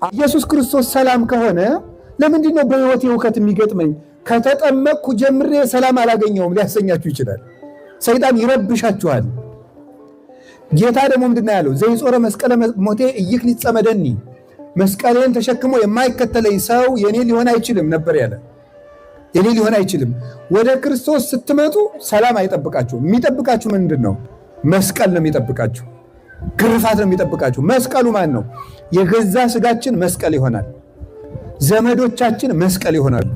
ኢየሱስ ክርስቶስ ሰላም ከሆነ ለምንድን ነው በሕይወቴ ሁከት የሚገጥመኝ? ከተጠመቅኩ ጀምሬ ሰላም አላገኘውም ሊያሰኛችሁ ይችላል። ሰይጣን ይረብሻችኋል። ጌታ ደግሞ ምንድን ነው ያለው? ዘይጾረ መስቀለ ሞቴ ኢይክሊት ጸመደኒ፣ መስቀሌን ተሸክሞ የማይከተለኝ ሰው የኔ ሊሆን አይችልም ነበር ያለ። የኔ ሊሆን አይችልም። ወደ ክርስቶስ ስትመጡ ሰላም አይጠብቃችሁ። የሚጠብቃችሁ ምንድን ነው? መስቀል ነው የሚጠብቃችሁ። ግርፋት ነው የሚጠብቃችሁ። መስቀሉ ማን ነው? የገዛ ስጋችን መስቀል ይሆናል። ዘመዶቻችን መስቀል ይሆናሉ።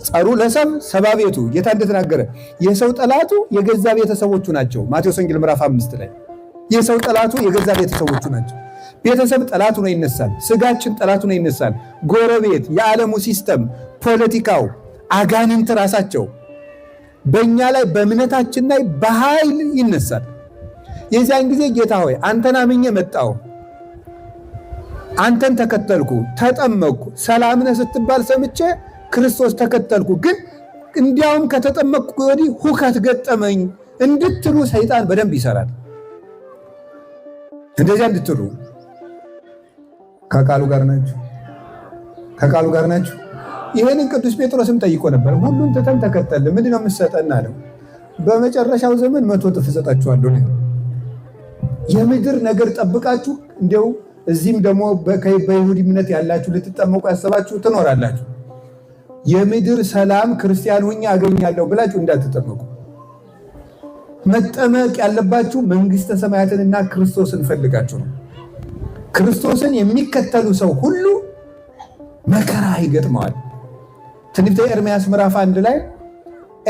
ጸሩ ለሰብ ሰባ ቤቱ፣ ጌታ እንደተናገረ የሰው ጠላቱ የገዛ ቤተሰቦቹ ናቸው። ማቴዎስ ወንጌል ምዕራፍ 5 ላይ የሰው ጠላቱ የገዛ ቤተሰቦቹ ናቸው። ቤተሰብ ጠላቱ ነው ይነሳል። ስጋችን ጠላቱ ነው ይነሳል። ጎረቤት፣ የዓለሙ ሲስተም፣ ፖለቲካው፣ አጋንንት ራሳቸው በእኛ ላይ በእምነታችን ላይ በኃይል ይነሳል። የዚያን ጊዜ ጌታ ሆይ አንተን አምኜ መጣሁ፣ አንተን ተከተልኩ፣ ተጠመቅኩ፣ ሰላም ነህ ስትባል ሰምቼ ክርስቶስ ተከተልኩ፣ ግን እንዲያውም ከተጠመቅኩ ወዲህ ሁከት ገጠመኝ እንድትሉ ሰይጣን በደንብ ይሰራል። እንደዚያ እንድትሉ ከቃሉ ጋር ናችሁ፣ ከቃሉ ጋር ናችሁ። ይህንን ቅዱስ ጴጥሮስም ጠይቆ ነበር። ሁሉን ትተን ተከተልን፣ ምንድነው የምትሰጠን አለው። በመጨረሻው ዘመን 100 እጥፍ እሰጣችኋለሁ። የምድር ነገር ጠብቃችሁ እንዲያው እዚህም ደግሞ በይሁዲ እምነት ያላችሁ ልትጠመቁ ያሰባችሁ ትኖራላችሁ። የምድር ሰላም ክርስቲያን ሆኜ አገኛለሁ ብላችሁ እንዳትጠመቁ። መጠመቅ ያለባችሁ መንግስተ ሰማያትንና ክርስቶስን ፈልጋችሁ ነው። ክርስቶስን የሚከተሉ ሰው ሁሉ መከራ ይገጥመዋል። ትንቢተ ኤርምያስ ምዕራፍ 1 ላይ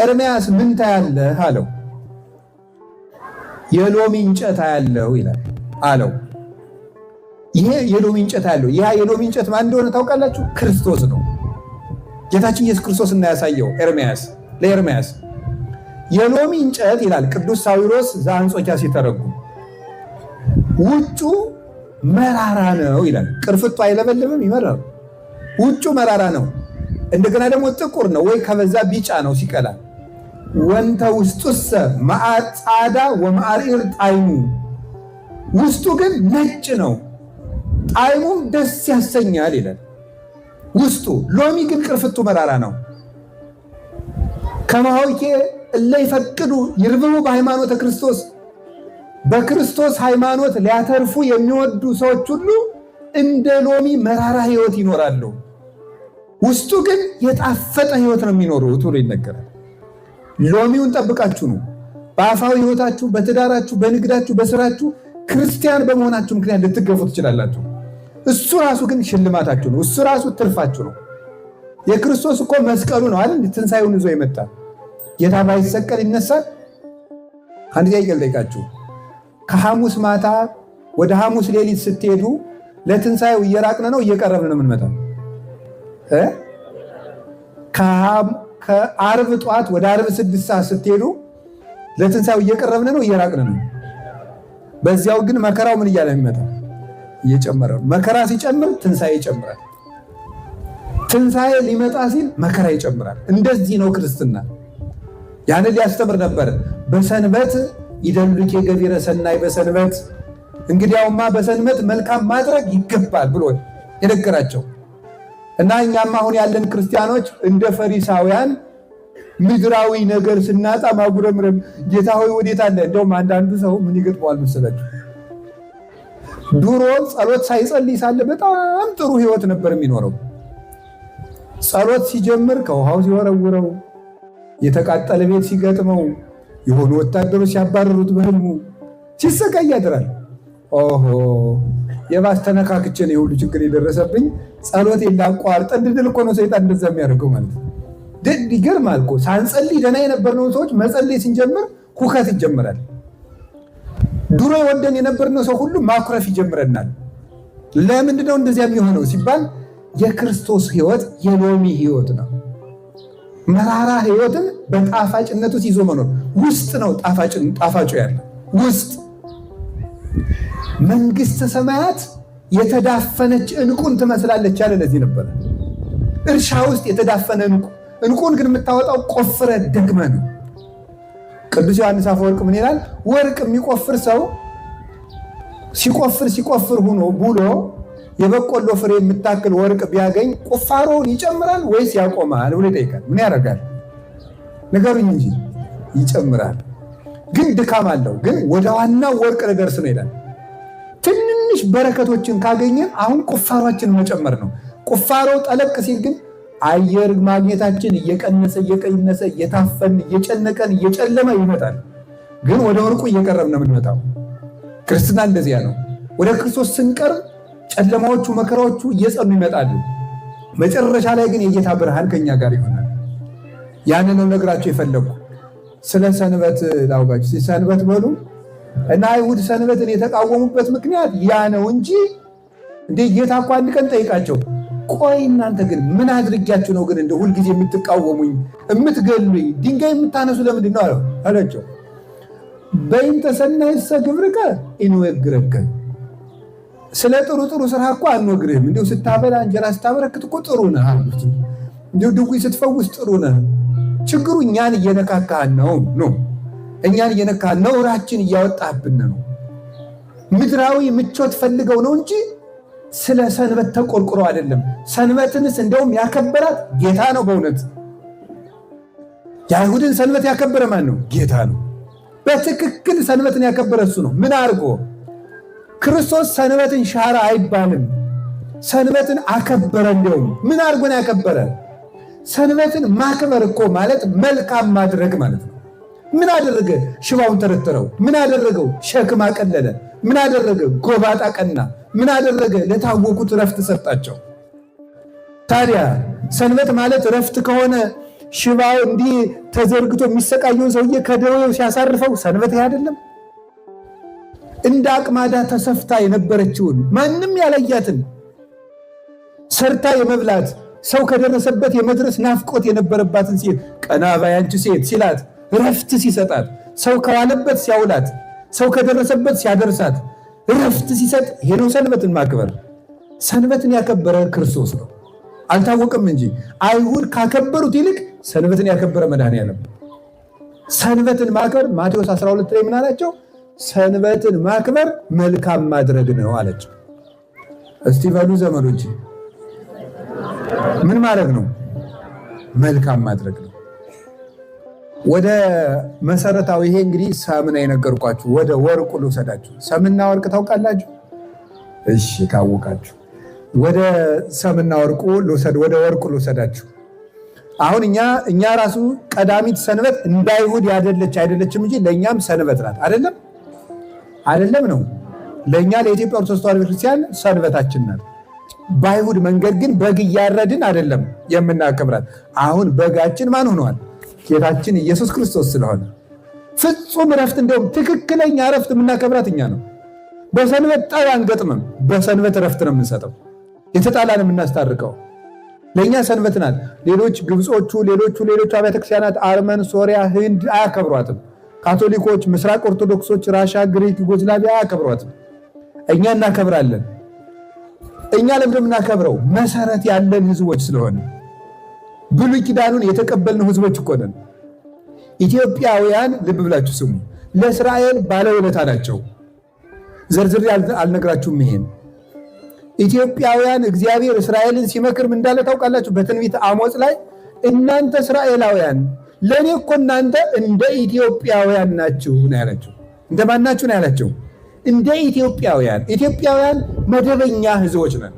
ኤርምያስ ምን ታያለህ አለው። የሎሚ እንጨት አያለው ይላል አለው። ይሄ የሎሚ እንጨት አያለው። ይሄ የሎሚ እንጨት ማን እንደሆነ ታውቃላችሁ? ክርስቶስ ነው። ጌታችን ኢየሱስ ክርስቶስ እና ያሳየው ኤርምያስ ለኤርምያስ የሎሚ እንጨት ይላል ቅዱስ ሳዊሮስ ዘአንጾኪያ ሲተረጉም፣ ውጩ መራራ ነው ይላል። ቅርፍቱ አይለበልብም፣ ይመራል። ውጩ መራራ ነው። እንደገና ደግሞ ጥቁር ነው ወይ ከበዛ ቢጫ ነው ሲቀላ። ወንተ ውስጡሰ መዓር ጻዳ ወመዓርዕር ጣዕሙ፣ ውስጡ ግን ነጭ ነው፣ ጣዕሙም ደስ ያሰኛል ይላል። ውስጡ ሎሚ ግን ቅርፍቱ መራራ ነው። ከማሆይኬ እለ ይፈቅዱ ይርብቡ በሃይማኖተ ክርስቶስ፣ በክርስቶስ ሃይማኖት ሊያተርፉ የሚወዱ ሰዎች ሁሉ እንደ ሎሚ መራራ ህይወት ይኖራሉ። ውስጡ ግን የጣፈጠ ህይወት ነው የሚኖሩት ብሎ ይነገራል። ሎሚውን ጠብቃችሁ ነው በአፋዊ ህይወታችሁ፣ በትዳራችሁ፣ በንግዳችሁ፣ በስራችሁ ክርስቲያን በመሆናችሁ ምክንያት ልትገፉ ትችላላችሁ። እሱ ራሱ ግን ሽልማታችሁ ነው። እሱ ራሱ ትርፋችሁ ነው። የክርስቶስ እኮ መስቀሉ ነው አይደል? ትንሣኤውን ይዞ የመጣ ጌታ ባይሰቀል ይነሳል? አንድ ጥያቄ ልጠይቃችሁ። ከሐሙስ ማታ ወደ ሐሙስ ሌሊት ስትሄዱ ለትንሣኤው እየራቅን ነው እየቀረብን ነው የምንመጣው? ከዓርብ ጠዋት ወደ ዓርብ 6 ሰዓት ስትሄዱ ለትንሣኤው እየቀረብን ነው እየራቅን ነው? በዚያው ግን መከራው ምን እያለ የሚመጣው? እየጨመረ ነው። መከራ ሲጨምር ትንሣኤ ይጨምራል። ትንሣኤ ሊመጣ ሲል መከራ ይጨምራል። እንደዚህ ነው ክርስትና። ያንን ሊያስተምር ነበር። በሰንበት ይደሉኬ ገቢረ ሰናይ በሰንበት፣ እንግዲያውማ በሰንበት መልካም ማድረግ ይገባል ብሎ የነገራቸው እና እኛም አሁን ያለን ክርስቲያኖች እንደ ፈሪሳውያን ምድራዊ ነገር ስናጣ ማጉረምረም፣ ጌታ ሆይ ወዴት አለ? እንደውም አንዳንዱ ሰው ምን ይገጥመዋል መሰላችሁ? ድሮ ጸሎት ሳይጸልይ ሳለ በጣም ጥሩ ህይወት ነበር የሚኖረው። ጸሎት ሲጀምር ከውሃው ሲወረውረው፣ የተቃጠለ ቤት ሲገጥመው፣ የሆኑ ወታደሮች ሲያባረሩት፣ በህልሙ ሲሰቃይ ያድራል። ኦሆ የባስ ተነካክቼ ነው የሁሉ ችግር የደረሰብኝ፣ ጸሎት ላቋርጥ እንድንል እኮ ነው ሰይጣን እንደዛ የሚያደርገው ማለት ነው። ይገርማል እኮ ሳንጸልይ ደህና የነበርነው ሰዎች መጸለይ ስንጀምር ሁከት ይጀምራል። ድሮ የወደን የነበርነው ሰው ሁሉ ማኩረፍ ይጀምረናል። ለምንድነው እንደዚያ የሚሆነው ሲባል የክርስቶስ ህይወት የሎሚ ህይወት ነው። መራራ ህይወትን በጣፋጭነቱ ይዞ መኖር ውስጥ ነው ጣፋጩ ያለ ውስጥ። መንግስተ ሰማያት የተዳፈነች ዕንቁን ትመስላለች ያለ ለዚህ ነበር። እርሻ ውስጥ የተዳፈነ ዕንቁን ግን የምታወጣው ቆፍረ ደግመ ነው። ቅዱስ ዮሐንስ አፈወርቅ ምን ይላል? ወርቅ የሚቆፍር ሰው ሲቆፍር ሆኖ ብሎ የበቆሎ ፍሬ የምታክል ወርቅ ቢያገኝ ቁፋሮውን ይጨምራል ወይስ ያቆማል ብሎ ይጠይቃል። ምን ያደርጋል? ንገሩኝ እንጂ ይጨምራል። ግን ድካም አለው። ግን ወደ ዋናው ወርቅ ልደርስ ነው ይላል። ትንንሽ በረከቶችን ካገኘን አሁን ቁፋሯችን መጨመር ነው። ቁፋሮ ጠለቅ ሲል ግን አየር ማግኘታችን እየቀነሰ እየታፈን እየጨነቀን እየጨለመ ይመጣል። ግን ወደ ወርቁ እየቀረብን ነው የምንመጣው። ክርስትና እንደዚያ ነው። ወደ ክርስቶስ ስንቀርብ ጨለማዎቹ መከራዎቹ እየጸኑ ይመጣሉ። መጨረሻ ላይ ግን የጌታ ብርሃን ከኛ ጋር ይሆናል። ያንን ነው ነግራችሁ የፈለግኩ። ስለ ሰንበት ላውጋችሁ። ሰንበት በሉ እና አይሁድ ሰንበትን የተቃወሙበት ምክንያት ያ ነው እንጂ እንደ ጌታ እኮ አንድ ቀን ጠይቃቸው፣ ቆይ እናንተ ግን ምን አድርጊያችሁ ነው ግን እንደ ሁልጊዜ የምትቃወሙኝ የምትገሉኝ ድንጋይ የምታነሱ ለምንድን ነው አላቸው። በእንተ ሰናይሰ ግብርከ እንወግረከ፣ ስለ ጥሩ ስራ እኮ አንወግርህም። እንዲሁ ስታበላ እንጀራ ስታበረክት እኮ ጥሩ ነህ አሉት። እንዲሁ ድውይ ስትፈውስ ጥሩ ነህ። ችግሩ እኛን እየነካካን ነው። እኛን እየነካን ነውራችን እያወጣብን ነው። ምድራዊ ምቾት ፈልገው ነው እንጂ ስለ ሰንበት ተቆርቁሮ አይደለም። ሰንበትንስ እንደውም ያከበራት ጌታ ነው። በእውነት የአይሁድን ሰንበት ያከበረ ማን ነው? ጌታ ነው። በትክክል ሰንበትን ያከበረ እሱ ነው። ምን አድርጎ? ክርስቶስ ሰንበትን ሻረ አይባልም። ሰንበትን አከበረ። እንደውም ምን አድርጎ ነው ያከበረ? ሰንበትን ማክበር እኮ ማለት መልካም ማድረግ ማለት ነው። ምን አደረገ? ሽባውን ተረተረው። ምን አደረገው? ሸክም አቀለለ። ምን አደረገ? ጎባጣ ቀና። ምን አደረገ? ለታወቁት ረፍት ሰጣቸው። ታዲያ ሰንበት ማለት ረፍት ከሆነ ሽባው እንዲህ ተዘርግቶ የሚሰቃየውን ሰውዬ ከደዌው ሲያሳርፈው ሰንበት አይደለም? እንደ አቅማዳ ተሰፍታ የነበረችውን ማንም ያላያትን ሰርታ የመብላት ሰው ከደረሰበት የመድረስ ናፍቆት የነበረባትን ሴት ቀና በይ አንቺ ሴት ሲላት ረፍት ሲሰጣት፣ ሰው ከዋለበት ሲያውላት፣ ሰው ከደረሰበት ሲያደርሳት ረፍት ሲሰጥ፣ ይሄ ነው ሰንበትን ማክበር። ሰንበትን ያከበረ ክርስቶስ ነው። አልታወቅም እንጂ አይሁድ ካከበሩት ይልቅ ሰንበትን ያከበረ መድኃኔዓለም። ሰንበትን ማክበር ማቴዎስ 12 ላይ ምን አላቸው? ሰንበትን ማክበር መልካም ማድረግ ነው አላቸው። እስቲ በሉ ዘመዶች፣ ምን ማድረግ ነው? መልካም ማድረግ ነው። ወደ መሰረታዊ ይሄ እንግዲህ ሰምን የነገርኳችሁ፣ ወደ ወርቁ ልውሰዳችሁ። ሰምና ወርቅ ታውቃላችሁ? እሺ ካወቃችሁ ወደ ሰምና ወርቁ ልውሰድ፣ ወደ ወርቁ ልውሰዳችሁ። አሁን እኛ ራሱ ቀዳሚት ሰንበት እንደ አይሁድ አይደለችም እንጂ ለእኛም ሰንበት ናት። አይደለም ነው። ለእኛ ለኢትዮጵያ ኦርቶዶክስ ተዋሕዶ ቤተክርስቲያን ሰንበታችን ናት። በአይሁድ መንገድ ግን በግ እያረድን አይደለም የምናከብራት። አሁን በጋችን ማን ሆነዋል? ጌታችን ኢየሱስ ክርስቶስ ስለሆነ ፍጹም ረፍት፣ እንደውም ትክክለኛ ረፍት የምናከብራት እኛ ነው። በሰንበት ጠብ አንገጥምም። በሰንበት ረፍት ነው የምንሰጠው። የተጣላን የምናስታርቀው ለእኛ ሰንበት ናት። ሌሎች ግብጾቹ፣ ሌሎቹ አብያተ ክርስቲያናት አርመን፣ ሶሪያ፣ ህንድ አያከብሯትም። ካቶሊኮች፣ ምስራቅ ኦርቶዶክሶች፣ ራሻ፣ ግሪክ፣ ዩጎዝላቪያ አያከብሯትም። እኛ እናከብራለን። እኛ ለምንድን ነው የምናከብረው? መሰረት ያለን ህዝቦች ስለሆነ ብሉይ ኪዳኑን የተቀበልነው ህዝቦች እኮ ነን። ኢትዮጵያውያን ልብ ብላችሁ ስሙ። ለእስራኤል ባለውለታ ናቸው። ዝርዝር አልነግራችሁም። ይሄን ኢትዮጵያውያን እግዚአብሔር እስራኤልን ሲመክር ምን እንዳለ ታውቃላችሁ? በትንቢተ አሞጽ ላይ እናንተ እስራኤላውያን ለእኔ እኮ እናንተ እንደ ኢትዮጵያውያን ናችሁ ነው ያላቸው። እንደማን ናችሁ ነው ያላቸው? እንደ ኢትዮጵያውያን። ኢትዮጵያውያን መደበኛ ህዝቦች ነን።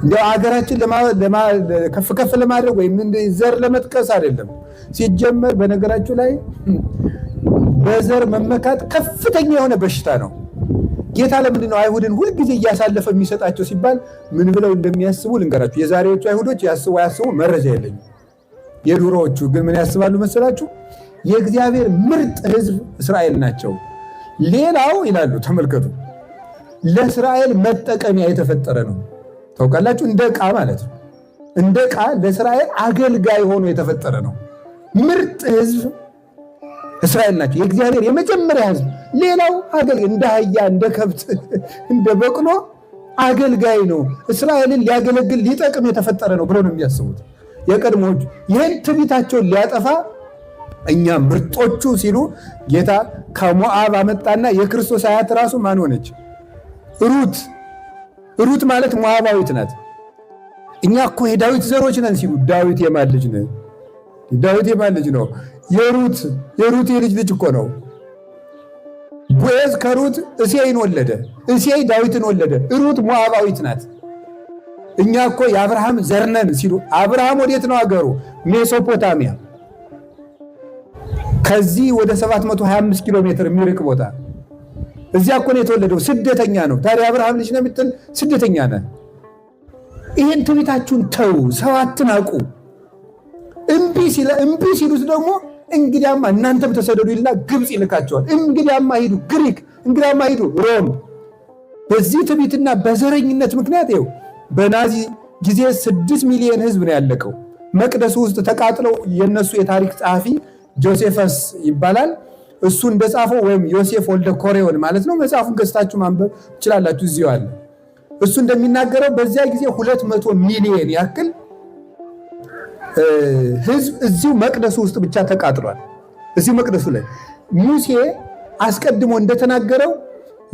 እንደ ሀገራችን ከፍ ለማድረግ ወይም ዘር ለመጥቀስ አይደለም። ሲጀመር በነገራችሁ ላይ በዘር መመካት ከፍተኛ የሆነ በሽታ ነው። ጌታ ለምንድን ነው አይሁድን ሁልጊዜ እያሳለፈ የሚሰጣቸው ሲባል ምን ብለው እንደሚያስቡ ልንገራችሁ። የዛሬዎቹ አይሁዶች ያስቡ መረጃ የለኝም። የድሮዎቹ ግን ምን ያስባሉ መሰላችሁ? የእግዚአብሔር ምርጥ ህዝብ እስራኤል ናቸው። ሌላው ይላሉ፣ ተመልከቱ፣ ለእስራኤል መጠቀሚያ የተፈጠረ ነው። ታውቃላችሁ? እንደ ዕቃ ማለት ነው። እንደ ዕቃ ለእስራኤል አገልጋይ ሆኖ የተፈጠረ ነው። ምርጥ ህዝብ እስራኤል ናቸው፣ የእግዚአብሔር የመጀመሪያ ህዝብ። ሌላው አገልጋይ፣ እንደ አህያ፣ እንደ ከብት፣ እንደ በቅሎ አገልጋይ ነው። እስራኤልን ሊያገለግል ሊጠቅም የተፈጠረ ነው ብሎ ነው የሚያስቡት የቀድሞዎቹ። ይህን ትዕቢታቸውን ሊያጠፋ እኛ ምርጦቹ ሲሉ ጌታ ከሞዓብ አመጣና የክርስቶስ አያት ራሱ ማን ሆነች? ሩት። ሩት ማለት ሞዓባዊት ናት። እኛ እኮ የዳዊት ዘሮች ነን ሲሉ ዳዊት የማን ልጅ ነው? ዳዊት የማን ልጅ ነው? የሩት የልጅ ልጅ እኮ ነው። ቦዔዝ ከሩት እሴይን ወለደ፣ እሴይ ዳዊትን ወለደ። ሩት ሞዓባዊት ናት። እኛ እኮ የአብርሃም ዘር ነን ሲሉ አብርሃም ወዴት ነው አገሩ? ሜሶፖታሚያ። ከዚህ ወደ 725 ኪሎ ሜትር የሚርቅ ቦታ እዚያ እኮ ነው የተወለደው። ስደተኛ ነው። ታዲያ አብርሃም ልጅ ነው የምትል ስደተኛ ነህ። ይህን ትዕቢታችሁን ተው፣ ሰው አትናቁ። እምቢ ሲሉት ደግሞ እንግዲያማ እናንተም ተሰደዱ ይልና ግብፅ ይልካቸዋል። እንግዲያማ ሂዱ ግሪክ፣ እንግዲያማ ሂዱ ሮም። በዚህ ትዕቢትና በዘረኝነት ምክንያት ይኸው በናዚ ጊዜ 6 ሚሊዮን ህዝብ ነው ያለቀው። መቅደሱ ውስጥ ተቃጥለው የነሱ የታሪክ ጸሐፊ ጆሴፈስ ይባላል። እሱ እንደጻፈው ወይም ዮሴፍ ወልደ ኮሬዮን ማለት ነው። መጽሐፉን ገዝታችሁ ማንበብ ትችላላችሁ፣ እዚሁ አለ። እሱ እንደሚናገረው በዚያ ጊዜ 200 ሚሊዮን ያክል ህዝብ እዚሁ መቅደሱ ውስጥ ብቻ ተቃጥሏል። እዚሁ መቅደሱ ላይ ሙሴ አስቀድሞ እንደተናገረው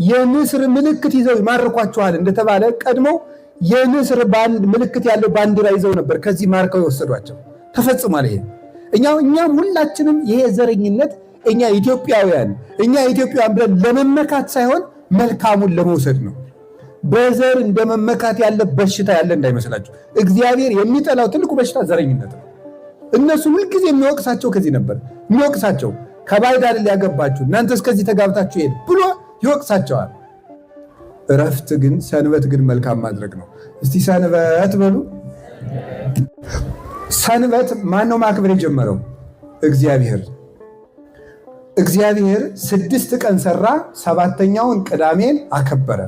የንስር ምልክት ይዘው ይማርኳቸዋል እንደተባለ ቀድመው የንስር ምልክት ያለው ባንዲራ ይዘው ነበር ከዚህ ማርከው የወሰዷቸው። ተፈጽሟል። ይሄ እኛም ሁላችንም ይሄ ዘረኝነት እኛ ኢትዮጵያውያን ብለን ለመመካት ሳይሆን መልካሙን ለመውሰድ ነው። በዘር እንደመመካት ያለ በሽታ ያለ እንዳይመስላችሁ። እግዚአብሔር የሚጠላው ትልቁ በሽታ ዘረኝነት ነው። እነሱ ሁልጊዜ የሚወቅሳቸው ከዚህ ነበር የሚወቅሳቸው። ከባዕድ አይደል ያገባችሁ እናንተ እስከዚህ ተጋብታችሁ ሄድ ብሎ ይወቅሳቸዋል። እረፍት ግን ሰንበት ግን መልካም ማድረግ ነው። እስቲ ሰንበት በሉ። ሰንበት ማነው ማክበር የጀመረው? እግዚአብሔር 6 ቀን ሰራ፣ 7ኛውን ቅዳሜን አከበረ።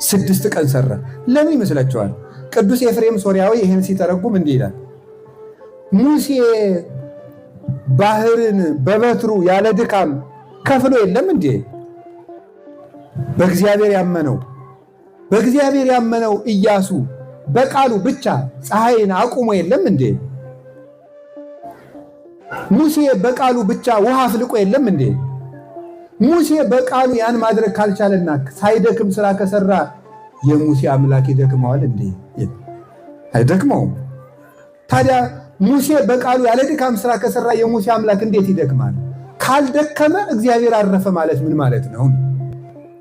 6 ቀን ሰራ። ለምን ይመስላችኋል? ቅዱስ ኤፍሬም ሶርያዊ ይህን ሲተረጉም እንዲህ ይላል። ሙሴ ባህርን በበትሩ ያለ ድካም ከፍሎ የለም እንዴ? በእግዚአብሔር ያመነው ኢያሱ በቃሉ ብቻ ፀሐይን አቁሞ የለም እንዴ? ሙሴ በቃሉ ብቻ ውሃ አፍልቆ የለም እንዴ? ሙሴ በቃሉ ያን ማድረግ ካልቻለና ሳይደክም ስራ ከሰራ የሙሴ አምላክ ይደክመዋል እንዴ? አይደክመውም። ታዲያ ሙሴ በቃሉ ያለ ድካም ስራ ከሰራ የሙሴ አምላክ እንዴት ይደክማል? ካልደከመ እግዚአብሔር አረፈ ማለት ምን ማለት ነው?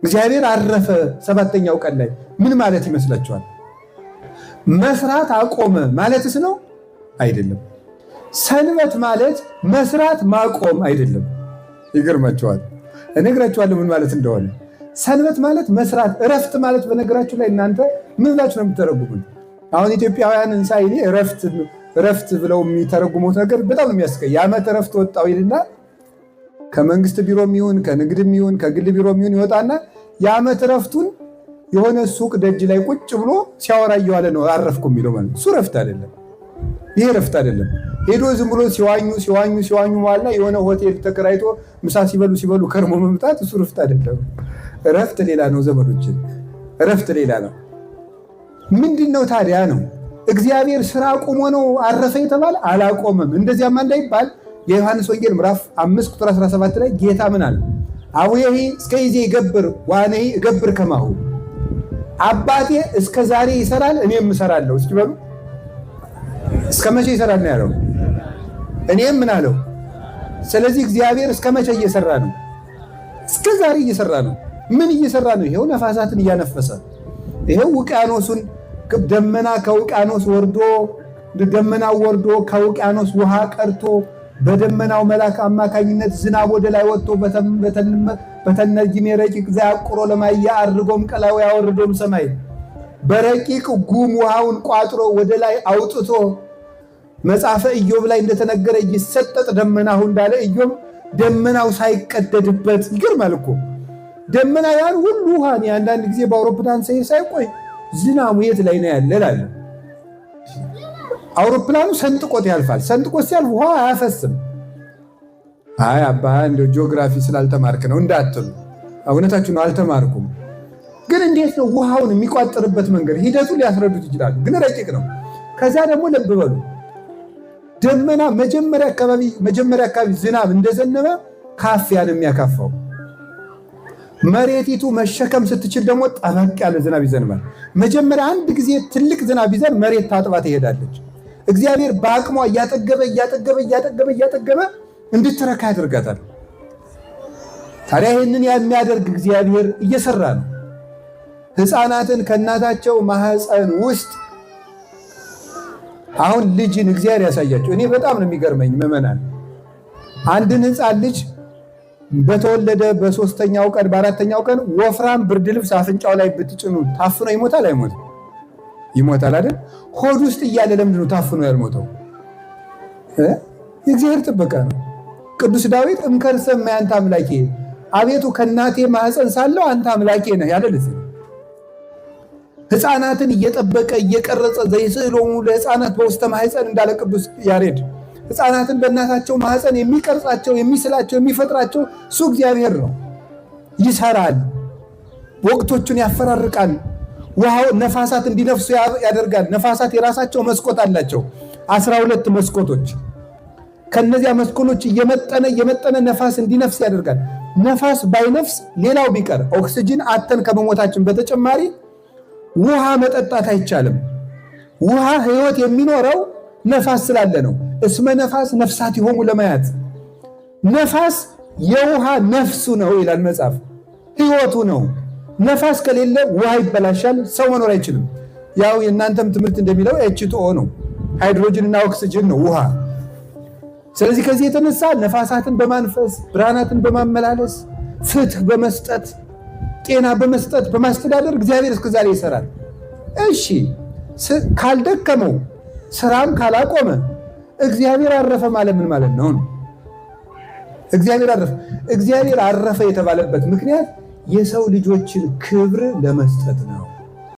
እግዚአብሔር አረፈ 7ኛው ቀን ላይ ምን ማለት ይመስላችኋል? መስራት አቆመ ማለትስ ነው? አይደለም። ሰንበት ማለት መስራት ማቆም አይደለም። ይገርማችኋል። እነግራችኋለሁ ምን ማለት እንደሆነ። ሰንበት ማለት መስራት፣ እረፍት ማለት በነገራችሁ ላይ እናንተ ምን ብላችሁ ነው የምትተረጉሙት? አሁን ኢትዮጵያውያን እንሳይ እረፍት ብለው የሚተረጉሙት ነገር በጣም ነው የሚያስቀኝ። የዓመት እረፍት ወጣው ይልና ከመንግስት ቢሮም ይሁን ከንግድም ይሁን ከግል ቢሮም ይሁን ይወጣና የዓመት እረፍቱን የሆነ ሱቅ ደጅ ላይ ቁጭ ብሎ ሲያወራ እየዋለ ነው አረፍኩ የሚለው ማለት። እሱ እረፍት አይደለም። ይሄ እረፍት አይደለም። ሄዶ ዝም ብሎ ሲዋኙ ዋልና የሆነ ሆቴል ተከራይቶ ምሳ ሲበሉ ከርሞ መምጣት እሱ እረፍት አይደለም። እረፍት ሌላ ነው ዘመዶች፣ እረፍት ሌላ ነው። ምንድነው ታዲያ ነው? እግዚአብሔር ስራ አቁሞ ነው አረፈ የተባለ? አላቆመም። እንደዚያማ እንዳይባል የዮሐንስ ወንጌል ምዕራፍ 5 ቁጥር 17 ላይ ጌታ ምን አለ? አቡየሂ እስከ ይዜ ይገብር ዋኔሂ እገብር ከማሁ። አባቴ እስከ ዛሬ ይሰራል እኔም እሰራለሁ። እስኪ በሉ እስከ መቼ ይሰራል ነው ያለው? እኔም ምን አለው? ስለዚህ እግዚአብሔር እስከ መቼ እየሰራ ነው? እስከ ዛሬ እየሰራ ነው። ምን እየሰራ ነው? ይሄው ነፋሳትን እያነፈሰ፣ ይሄው ውቅያኖሱን ደመና ከውቅያኖስ ወርዶ ደመናው ወርዶ ከውቅያኖስ ውሃ ቀርቶ በደመናው መልአክ አማካኝነት ዝናብ ወደ ላይ ወጥቶ በተነጅሜ ረቂቅ ዘያቁሮ ለማያ አድርጎም ቀላው ያወርዶም ሰማይ በረቂቅ ጉም ውሃውን ቋጥሮ ወደ ላይ አውጥቶ መጽሐፈ ኢዮብ ላይ እንደተነገረ ይሰጠጥ ደመናሁ እንዳለ ኢዮብ ደመናው ሳይቀደድበት ይገርማል እኮ ደመና ያን ሁሉ ውሃን አንዳንድ ጊዜ በአውሮፕላን ሳይቆይ ዝናቡ የት ላይ ነው ያለ እላለሁ። አውሮፕላኑ ሰንጥቆት ያልፋል። ሰንጥቆት ሲያልፍ ውሃ አያፈስም። አይ አባ እንደው ጂኦግራፊ ስላልተማርክ ነው እንዳትሉ፣ እውነታችሁ ነው አልተማርኩም። ግን እንዴት ነው ውሃውን የሚቋጥርበት መንገድ ሂደቱን ሊያስረዱት ይችላሉ። ግን ረቂቅ ነው። ከዛ ደግሞ ልብ በሉ ደመና መጀመሪያ አካባቢ ዝናብ እንደዘነበ ካፊያን የሚያካፋው መሬቲቱ መሸከም ስትችል ደግሞ ጠበቅ ያለ ዝናብ ይዘንባል። መጀመሪያ አንድ ጊዜ ትልቅ ዝናብ ይዘን መሬት ታጥባ ትሄዳለች። እግዚአብሔር በአቅሟ እያጠገበ እንድትረካ ያደርጋታል። ታዲያ ይህንን የሚያደርግ እግዚአብሔር እየሰራ ነው። ሕፃናትን ከእናታቸው ማህፀን ውስጥ አሁን ልጅን እግዚአብሔር ያሳያቸው። እኔ በጣም ነው የሚገርመኝ ምዕመናን፣ አንድን ሕፃን ልጅ በተወለደ በ3ኛው ቀን በ4ኛው ቀን ወፍራም ብርድ ልብስ አፍንጫው ላይ ብትጭኑ ታፍኖ ይሞታል አይሞትም? ይሞታል አይደል? ሆድ ውስጥ እያለ ለምንድን ነው ታፍኖ ያልሞተው? የእግዚአብሔር ጥበቃ ነው። ቅዱስ ዳዊት እምከርሰ እማየ አንተ አምላኬ፣ አቤቱ ከእናቴ ማህፀን ሳለሁ አንተ አምላኬ ነህ ያለ ልጅ ነው። ሕፃናትን እየጠበቀ እየቀረጸ ዘይስዕሎሙ ለሕፃናት በውስተ ማህፀን እንዳለ ቅዱስ ያሬድ፣ ሕፃናትን በእናታቸው ማህፀን የሚቀርጻቸው የሚስላቸው የሚፈጥራቸው እሱ እግዚአብሔር ነው። ይሰራል፣ ወቅቶቹን ያፈራርቃል፣ ውሃው ነፋሳት እንዲነፍሱ ያደርጋል። ነፋሳት የራሳቸው መስኮት አላቸው፣ 12 መስኮቶች። ከነዚያ መስኮቶች እየመጠነ ነፋስ እንዲነፍስ ያደርጋል። ነፋስ ባይነፍስ ሌላው ቢቀር ኦክሲጅን አተን ከመሞታችን በተጨማሪ ውሃ መጠጣት አይቻልም። ውሃ ህይወት የሚኖረው ነፋስ ስላለ ነው። እስመ ነፋስ ነፍሳት ይሆሙ ለማያት፣ ነፋስ የውሃ ነፍሱ ነው ይላል መጽሐፍ፣ ህይወቱ ነው። ነፋስ ከሌለ ውሃ ይበላሻል፣ ሰው መኖር አይችልም። ያው የእናንተም ትምህርት እንደሚለው H2O ነው፣ ሃይድሮጅን እና ኦክሲጅን ነው ውሃ። ስለዚህ ከዚህ የተነሳ ነፋሳትን በማንፈስ ብርሃናትን በማመላለስ ፍትህ በመስጠት ጤና በመስጠት በማስተዳደር እግዚአብሔር እስከዛሬ ይሰራል። እሺ ካልደከመው ስራም ካላቆመ እግዚአብሔር አረፈ ማለት ምን ማለት ነው? እግዚአብሔር አረፈ የተባለበት ምክንያት የሰው ልጆችን ክብር ለመስጠት ነው።